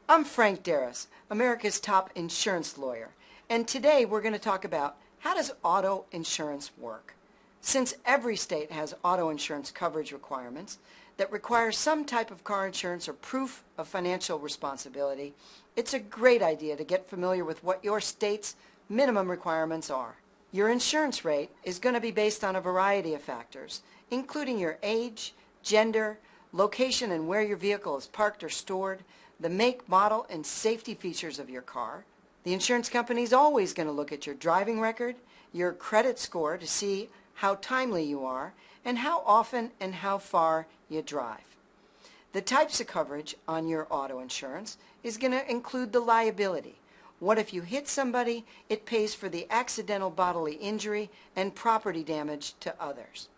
I'm Frank Darris, America's top insurance lawyer, and today we're going to talk about how does auto insurance work. Since every state has auto insurance coverage requirements that require some type of car insurance or proof of financial responsibility, it's a great idea to get familiar with what your state's minimum requirements are. Your insurance rate is going to be based on a variety of factors, including your age, gender, location and where your vehicle is parked or stored, the make, model, and safety features of your car. The insurance company is always going to look at your driving record, your credit score to see how timely you are, and how often and how far you drive. The types of coverage on your auto insurance is going to include the liability. What if you hit somebody? It pays for the accidental bodily injury and property damage to others.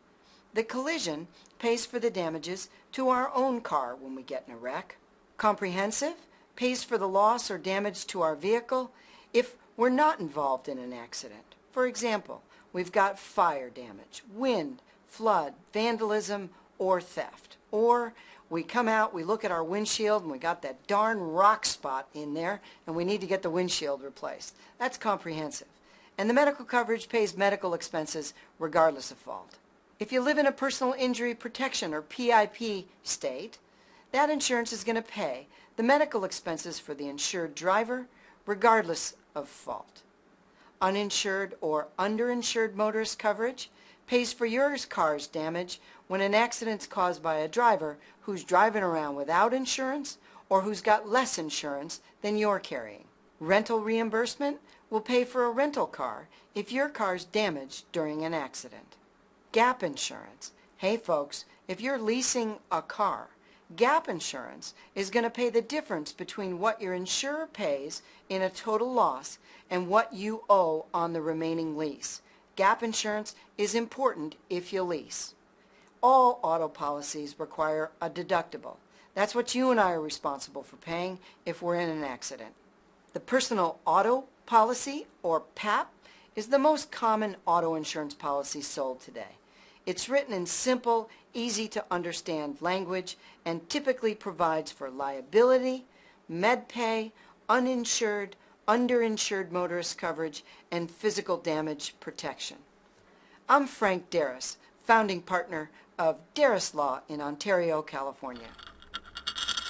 The collision pays for the damages to our own car when we get in a wreck. Comprehensive pays for the loss or damage to our vehicle if we're not involved in an accident. For example, we've got fire damage, wind, flood, vandalism, or theft. Or we come out, we look at our windshield, and we got that darn rock spot in there, and we need to get the windshield replaced. That's comprehensive. And the medical coverage pays medical expenses regardless of fault. If you live in a personal injury protection or PIP state, that insurance is going to pay the medical expenses for the insured driver regardless of fault. Uninsured or underinsured motorist coverage pays for your car's damage when an accident's caused by a driver who's driving around without insurance or who's got less insurance than you're carrying. Rental reimbursement will pay for a rental car if your car's damaged during an accident. Gap insurance. Hey folks, if you're leasing a car, gap insurance is going to pay the difference between what your insurer pays in a total loss and what you owe on the remaining lease. Gap insurance is important if you lease. All auto policies require a deductible. That's what you and I are responsible for paying if we're in an accident. The personal auto policy, or PAP, is the most common auto insurance policy sold today. It's written in simple, easy to understand language and typically provides for liability, med pay, uninsured, underinsured motorist coverage, and physical damage protection. I'm Frank Darris, founding partner of Darris Law in Ontario, California.